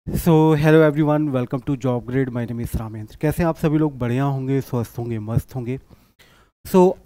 Hello everyone, welcome to job grade. My name is Ramendra. कैसे हैं आप सभी लोग? बढ़िया होंगे, स्वस्थ होंगे, मस्त होंगे।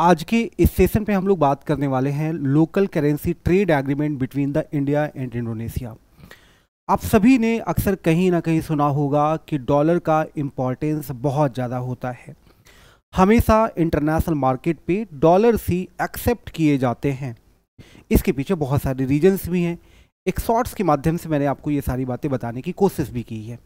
आज के इस सेशन पे हम लोग बात करने वाले हैं local currency trade agreement between the India and Indonesia. आप सभी ने अक्सर कहीं ना कहीं सुना होगा कि डॉलर का इम्पोर्टेंस बहुत ज़्यादा होता है। हमेशा इंटरनेशनल मार्केट पे डॉलर्स ही एक्सेप्ट किए जाते हैं। इसके पीछे बहुत सारे रीजंस भी हैं। एक शॉर्ट्स के माध्यम से मैंने आपको ये सारी बातें बताने की कोशिश भी की है।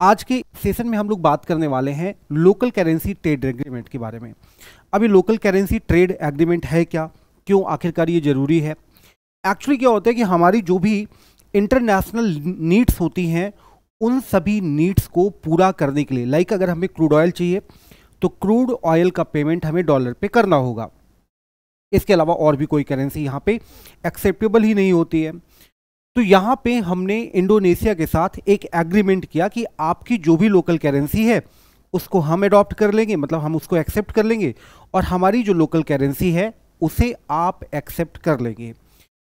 आज के सेशन में हम लोग बात करने वाले हैं लोकल करेंसी ट्रेड एग्रीमेंट के बारे में। अब ये लोकल करेंसी ट्रेड एग्रीमेंट है क्या, क्यों आखिरकार ये ज़रूरी है? एक्चुअली क्या होता है कि हमारी जो भी इंटरनेशनल नीड्स होती हैं, उन सभी नीड्स को पूरा करने के लिए, लाइक अगर हमें क्रूड ऑयल चाहिए तो क्रूड ऑयल का पेमेंट हमें डॉलर पे करना होगा। इसके अलावा और भी कोई करेंसी यहाँ पे एक्सेप्टेबल ही नहीं होती है। तो यहाँ पे हमने इंडोनेशिया के साथ एक एग्रीमेंट किया कि आपकी जो भी लोकल करेंसी है उसको हम अडॉप्ट कर लेंगे, मतलब हम उसको एक्सेप्ट कर लेंगे, और हमारी जो लोकल करेंसी है उसे आप एक्सेप्ट कर लेंगे।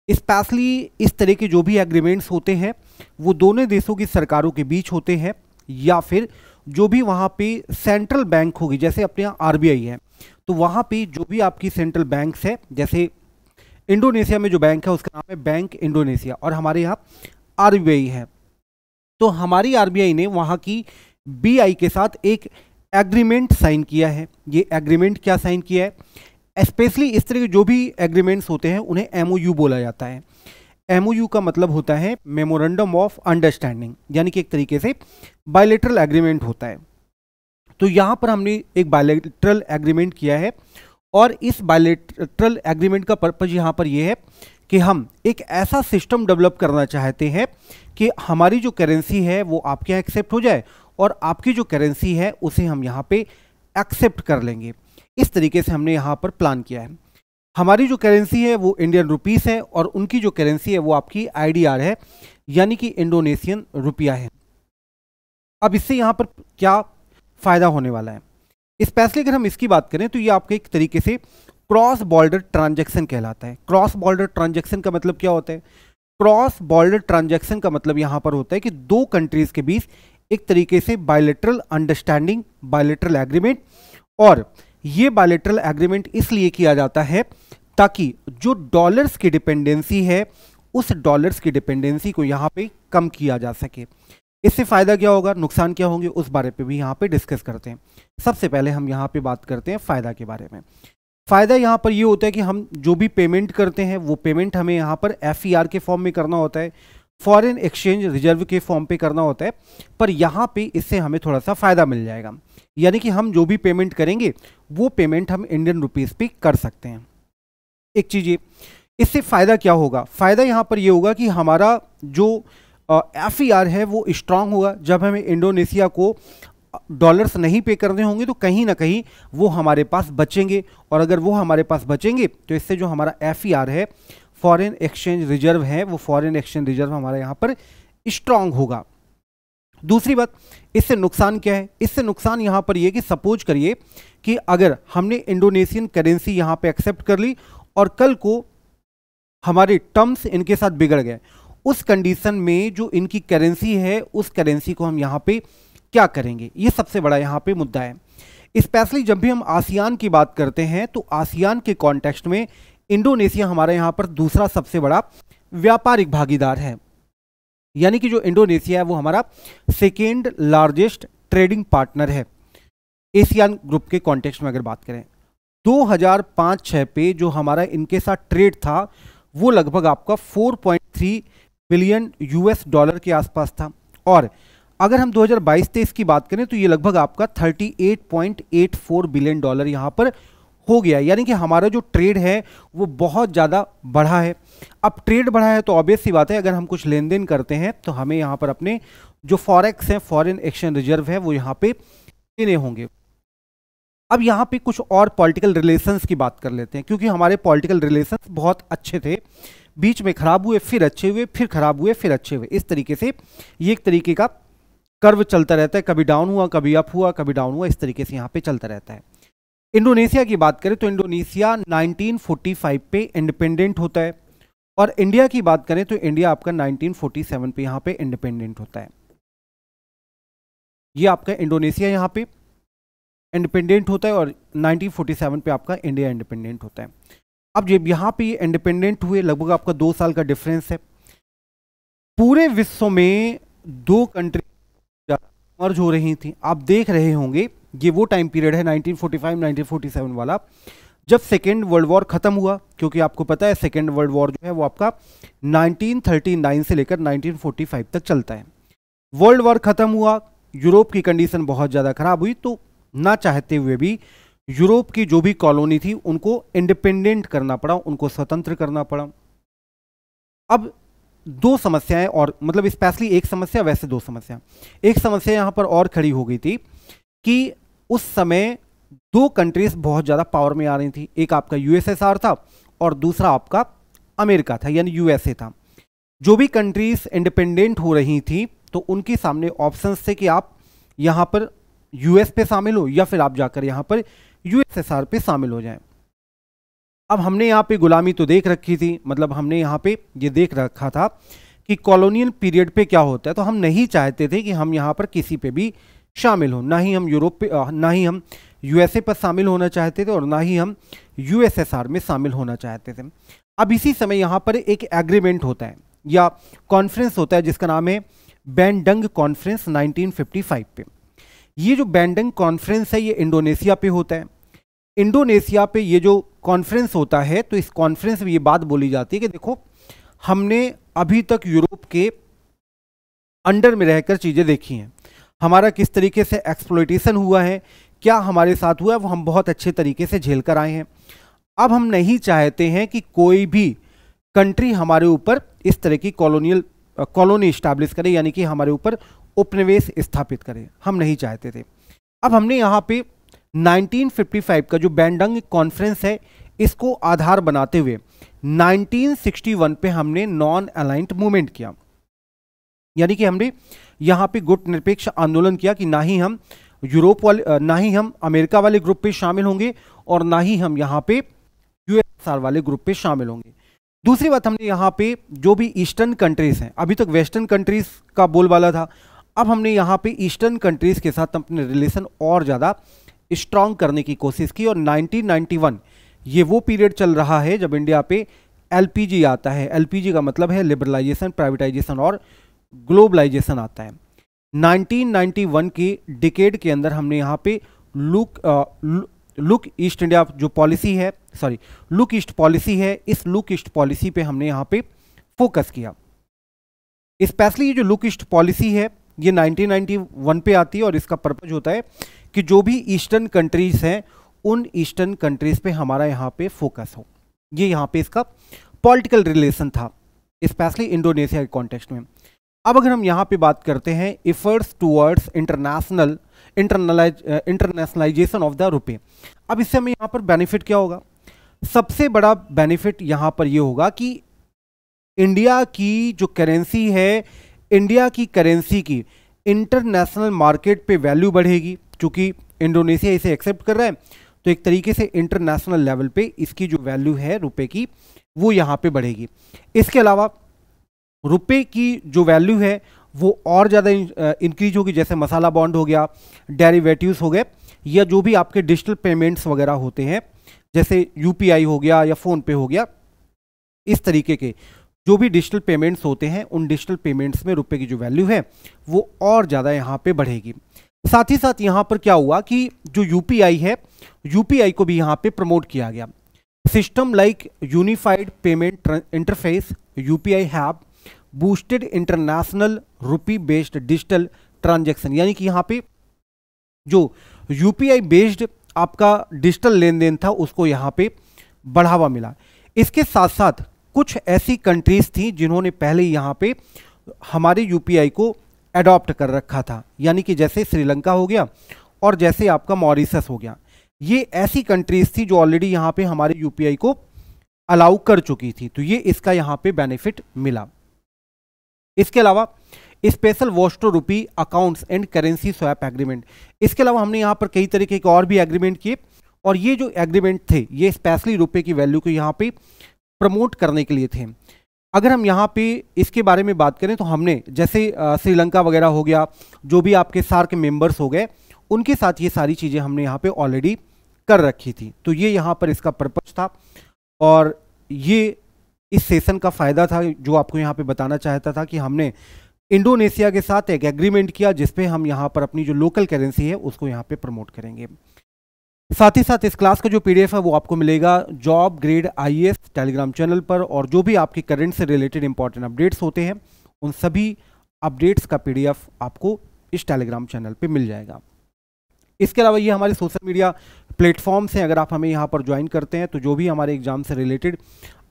स्पेशली इस तरह के जो भी एग्रीमेंट्स होते हैं वो दोनों देशों की सरकारों के बीच होते हैं, या फिर जो भी वहाँ पे सेंट्रल बैंक होगी, जैसे अपने यहाँ आरबीआई है, तो वहाँ पे जो भी आपकी सेंट्रल बैंक्स है, जैसे इंडोनेशिया में जो बैंक है उसका नाम है बैंक इंडोनेशिया, और हमारे यहाँ आरबीआई है। तो हमारी आरबीआई ने वहाँ की बीआई के साथ एक एग्रीमेंट साइन किया है। ये एग्रीमेंट क्या साइन किया है? स्पेशली इस तरह के जो भी एग्रीमेंट्स होते हैं उन्हें एमओयू बोला जाता है। एमओयू का मतलब होता है मेमोरेंडम ऑफ अंडरस्टैंडिंग, यानी कि एक तरीके से बायलैटरल एग्रीमेंट होता है। तो यहाँ पर हमने एक बायलैटरल एग्रीमेंट किया है, और इस बायलैटरल एग्रीमेंट का पर्पज यहाँ पर यह है कि हम एक ऐसा सिस्टम डेवलप करना चाहते हैं कि हमारी जो करेंसी है वो आपके यहाँ एक्सेप्ट हो जाए, और आपकी जो करेंसी है उसे हम यहाँ पे एक्सेप्ट कर लेंगे। इस तरीके से हमने यहाँ पर प्लान किया है। हमारी जो करेंसी है वो इंडियन रुपीस है, और उनकी जो करेंसी है वो आपकी आईडीआर है, यानी कि इंडोनेशियन रुपया है। अब इससे यहाँ पर क्या फ़ायदा होने वाला है? स्पेशली अगर हम इसकी बात करें तो ये आपके एक तरीके से क्रॉस बॉर्डर ट्रांजैक्शन कहलाता है। क्रॉस बॉर्डर ट्रांजैक्शन का मतलब क्या होता है? क्रॉस बॉर्डर ट्रांजैक्शन का मतलब यहाँ पर होता है कि दो कंट्रीज के बीच एक तरीके से बायलैटरल अंडरस्टैंडिंग, बायलैटरल एग्रीमेंट, और ये बायलैटरल एग्रीमेंट इसलिए किया जाता है ताकि जो डॉलर्स की डिपेंडेंसी है उस डॉलर्स की डिपेंडेंसी को यहाँ पे कम किया जा सके। इससे फ़ायदा क्या होगा, नुकसान क्या होंगे, उस बारे पे भी यहाँ पे डिस्कस करते हैं। सबसे पहले हम यहाँ पे बात करते हैं फ़ायदा के बारे में। फ़ायदा यहाँ पर ये होता है कि हम जो भी पेमेंट करते हैं वो पेमेंट हमें यहाँ पर एफईआर के फॉर्म में करना होता है, फॉरेन एक्सचेंज रिजर्व के फॉर्म पे करना होता है। पर यहाँ पे इससे हमें थोड़ा सा फ़ायदा मिल जाएगा, यानी कि हम जो भी पेमेंट करेंगे वो पेमेंट हम इंडियन रुपीज़ पे कर सकते हैं। एक चीज़ ये, इससे फ़ायदा क्या होगा? फ़ायदा यहाँ पर ये होगा कि हमारा जो एफईआर है वो स्ट्रांग होगा। जब हमें इंडोनेशिया को डॉलर्स नहीं पे करने होंगे तो कहीं ना कहीं वो हमारे पास बचेंगे, और अगर वो हमारे पास बचेंगे तो इससे जो हमारा एफईआर है, फॉरेन एक्सचेंज रिजर्व है, वो फॉरेन एक्सचेंज रिजर्व हमारे यहाँ पर स्ट्रांग होगा। दूसरी बात, इससे नुकसान क्या है? इससे नुकसान यहाँ पर ये कि सपोज करिए कि अगर हमने इंडोनेशियन करेंसी यहाँ पे एक्सेप्ट कर ली और कल को हमारे टर्म्स इनके साथ बिगड़ गए, उस कंडीशन में जो इनकी करेंसी है उस करेंसी को हम यहाँ पे क्या करेंगे? ये सबसे बड़ा यहाँ पे मुद्दा है। स्पेशली जब भी हम आसियान की बात करते हैं तो आसियान के कॉन्टेक्स्ट में इंडोनेशिया हमारे यहाँ पर दूसरा सबसे बड़ा व्यापारिक भागीदार है, यानी कि जो इंडोनेशिया है वो हमारा सेकेंड लार्जेस्ट ट्रेडिंग पार्टनर है एशियान ग्रुप के कॉन्टेक्स्ट में। अगर बात करें 2005-06 पे जो हमारा इनके साथ ट्रेड था वो लगभग आपका 4.3 बिलियन यूएस डॉलर के आसपास था, और अगर हम 2022-23 की बात करें तो ये लगभग आपका 38.84 बिलियन डॉलर यहाँ पर हो गया। यानी कि हमारा जो ट्रेड है वो बहुत ज़्यादा बढ़ा है। अब ट्रेड बढ़ा है तो ऑब्वियस सी बात है, अगर हम कुछ लेन देन करते हैं तो हमें यहाँ पर अपने जो फॉरेक्स हैं, फॉरेन एक्सचेंज रिजर्व है, वो यहाँ पे देने होंगे। अब यहाँ पे कुछ और पॉलिटिकल रिलेशंस की बात कर लेते हैं, क्योंकि हमारे पॉलिटिकल रिलेशंस बहुत अच्छे थे, बीच में खराब हुए, फिर अच्छे हुए, फिर खराब हुए, फिर अच्छे हुए। इस तरीके से ये एक तरीके का कर्व चलता रहता है, कभी डाउन हुआ, कभी अप हुआ, कभी डाउन हुआ, इस तरीके से यहाँ पे चलता रहता है। इंडोनेशिया की बात करें तो इंडोनेशिया 1945 पे इंडिपेंडेंट होता है, और इंडिया की बात करें तो इंडिया आपका 1947 पे यहाँ पे इंडिपेंडेंट होता है। ये आपका इंडोनेशिया यहाँ पे इंडिपेंडेंट होता है और 1947 पे आपका इंडिया इंडिपेंडेंट होता है। अब जब यहाँ पे ये इंडिपेंडेंट हुए, लगभग आपका 2 साल का डिफरेंस है। पूरे विश्व में 2 कंट्री मर्ज हो रही थी। आप देख रहे होंगे ये वो टाइम पीरियड है 1945-1947 वाला, जब सेकेंड वर्ल्ड वॉर खत्म हुआ। क्योंकि आपको पता है सेकेंड वर्ल्ड वॉर जो है वो आपका 1939 से लेकर 1945 तक चलता है। वर्ल्ड वॉर खत्म हुआ, यूरोप की कंडीशन बहुत ज़्यादा खराब हुई, तो ना चाहते हुए भी यूरोप की जो भी कॉलोनी थी उनको इंडिपेंडेंट करना पड़ा, उनको स्वतंत्र करना पड़ा। अब 2 समस्याएं, और मतलब स्पेशली एक समस्या, वैसे 2 समस्या। एक समस्या यहां पर और खड़ी हो गई थी कि उस समय 2 कंट्रीज बहुत ज़्यादा पावर में आ रही थी। एक आपका यूएसएसआर था और दूसरा आपका अमेरिका था, यानी यूएसए था। जो भी कंट्रीज इंडिपेंडेंट हो रही थी तो उनके सामने ऑप्शंस थे कि आप यहाँ पर यूएस पे शामिल हो या फिर आप जाकर यहाँ पर यूएसएसआर पे शामिल हो जाएं। अब हमने यहाँ पे गुलामी तो देख रखी थी, मतलब हमने यहाँ पे ये देख रखा था कि कॉलोनियल पीरियड पे क्या होता है, तो हम नहीं चाहते थे कि हम यहाँ पर किसी पे भी शामिल हो। ना ही हम यूरोप पे, ना ही हम यूएसए पर शामिल होना चाहते थे और ना ही हम यूएसएसआर में शामिल होना चाहते थे। अब इसी समय यहाँ पर एक एग्रीमेंट होता है या कॉन्फ्रेंस होता है जिसका नाम है बैंडंग कॉन्फ्रेंस 1955 पे। ये जो बैंडंग कॉन्फ्रेंस है ये इंडोनेशिया पे होता है। इंडोनेशिया पे ये जो कॉन्फ्रेंस होता है तो इस कॉन्फ्रेंस में ये बात बोली जाती है कि देखो, हमने अभी तक यूरोप के अंडर में रहकर चीज़ें देखी हैं, हमारा किस तरीके से एक्सप्लॉयटेशन हुआ है, क्या हमारे साथ हुआ है, वो हम बहुत अच्छे तरीके से झेल कर आए हैं। अब हम नहीं चाहते हैं कि कोई भी कंट्री हमारे ऊपर इस तरह की कॉलोनी इस्टेब्लिश करे, यानी कि हमारे ऊपर उपनिवेश स्थापित करे, हम नहीं चाहते थे। अब हमने यहाँ पे 1955 का जो बैंडंग कॉन्फ्रेंस है इसको आधार बनाते हुए 1961 पे हमने नॉन अलाइंड मूवमेंट किया, यानी कि हमने यहाँ पे गुट निरपेक्ष आंदोलन किया कि ना ही हम यूरोप वाले, ना ही हम अमेरिका वाले ग्रुप पे शामिल होंगे और ना ही हम यहाँ पे यूएसएसआर वाले ग्रुप पे शामिल होंगे। दूसरी बात, हमने यहाँ पे जो भी ईस्टर्न कंट्रीज हैं, अभी तक वेस्टर्न कंट्रीज का बोलबाला था, अब हमने यहाँ पे ईस्टर्न कंट्रीज के साथ अपने रिलेशन और ज़्यादा स्ट्रॉन्ग करने की कोशिश की। और 1991 ये वो पीरियड चल रहा है जब इंडिया पे एलपीजी आता है। एलपीजी का मतलब है लिबरलाइजेशन, प्राइवेटाइजेशन और ग्लोबलाइजेशन आता है। 1991 की डिकेड के अंदर हमने यहाँ पे लुक ईस्ट इंडिया जो पॉलिसी है, सॉरी लुक ईस्ट पॉलिसी है, इस लुक ईस्ट पॉलिसी पे हमने यहाँ पे फोकस किया। स्पेशली ये जो लुक ईस्ट पॉलिसी है ये 1991 पे आती है और इसका पर्पज होता है कि जो भी ईस्टर्न कंट्रीज हैं उन ईस्टर्न कंट्रीज पे हमारा यहाँ पे फोकस हो। ये यहाँ पे इसका पॉलिटिकल रिलेशन था, स्पेशली इंडोनेशिया के कॉन्टेक्स्ट में। अब अगर हम यहाँ पे बात करते हैं efforts towards internationalisation of the रुपये, अब इससे हमें यहाँ पर बेनिफिट क्या होगा? सबसे बड़ा बेनिफिट यहाँ पर ये होगा कि इंडिया की जो करेंसी है, इंडिया की करेंसी की इंटरनेशनल मार्केट पे वैल्यू बढ़ेगी। क्योंकि इंडोनेशिया इसे एक्सेप्ट कर रहा है तो एक तरीके से इंटरनेशनल लेवल पे इसकी जो वैल्यू है रुपए की वो यहाँ पे बढ़ेगी। इसके अलावा रुपए की जो वैल्यू है वो और ज़्यादा इंक्रीज होगी, जैसे मसाला बॉन्ड हो गया, डेरिवेटिव्स हो गए, या जो भी आपके डिजिटल पेमेंट्स वगैरह होते हैं जैसे यूपीआई हो गया या फ़ोन पे हो गया, इस तरीके के जो भी डिजिटल पेमेंट्स होते हैं उन डिजिटल पेमेंट्स में रुपए की जो वैल्यू है वो और ज़्यादा यहाँ पे बढ़ेगी। साथ ही साथ यहाँ पर क्या हुआ कि जो यूपीआई है, यूपीआई को भी यहाँ पे प्रमोट किया गया। System like unified payment interface UPI have boosted international rupee based digital transaction, यानी कि यहाँ पे जो यूपीआई बेस्ड आपका डिजिटल लेन देन था उसको यहाँ पे बढ़ावा मिला। इसके साथ साथ कुछ ऐसी कंट्रीज थी जिन्होंने पहले यहाँ पे हमारे यूपीआई को एडॉप्ट कर रखा था, यानी कि जैसे श्रीलंका हो गया और जैसे आपका मॉरिशस हो गया। ये ऐसी कंट्रीज थी जो ऑलरेडी यहाँ पे हमारे यूपीआई को अलाउ कर चुकी थी, तो ये इसका यहाँ पे बेनिफिट मिला। इसके अलावा special vostro rupee accounts and currency swap agreement, इसके अलावा हमने यहाँ पर कई तरीके के और भी एग्रीमेंट किए, और ये जो एग्रीमेंट थे ये स्पेशली रुपए की वैल्यू को यहाँ पे प्रमोट करने के लिए थे। अगर हम यहाँ पे इसके बारे में बात करें तो हमने जैसे श्रीलंका वगैरह हो गया, जो भी आपके सार्क मेंबर्स हो गए, उनके साथ ये सारी चीज़ें हमने यहाँ पे ऑलरेडी कर रखी थी। तो ये यहाँ पर इसका पर्पस था और ये इस सेशन का फ़ायदा था जो आपको यहाँ पे बताना चाहता था कि हमने इंडोनेशिया के साथ एक एग्रीमेंट किया जिसपे हम यहाँ पर अपनी जो लोकल करेंसी है उसको यहाँ पे प्रमोट करेंगे। साथ ही साथ इस क्लास का जो पीडीएफ है वो आपको मिलेगा job grade IAS Telegram channel पर, और जो भी आपके करंट से रिलेटेड इंपॉर्टेंट अपडेट्स होते हैं उन सभी अपडेट्स का पीडीएफ आपको इस टेलीग्राम चैनल पे मिल जाएगा। इसके अलावा ये हमारे सोशल मीडिया प्लेटफॉर्म्स हैं, अगर आप हमें यहाँ पर ज्वाइन करते हैं तो जो भी हमारे एग्जाम से रिलेटेड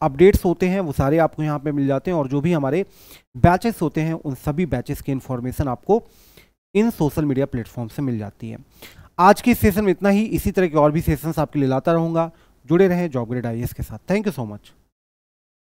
अपडेट्स होते हैं वो सारे आपको यहाँ पे मिल जाते हैं, और जो भी हमारे बैचेस होते हैं उन सभी बैचेस की इन्फॉर्मेशन आपको इन सोशल मीडिया प्लेटफॉर्म से मिल जाती है। आज के सेशन में इतना ही, इसी तरह के और भी सेशंस आपके लिए लाता रहूँगा। जुड़े रहें जॉब ग्रेड आईएएस के साथ। Thank you so much.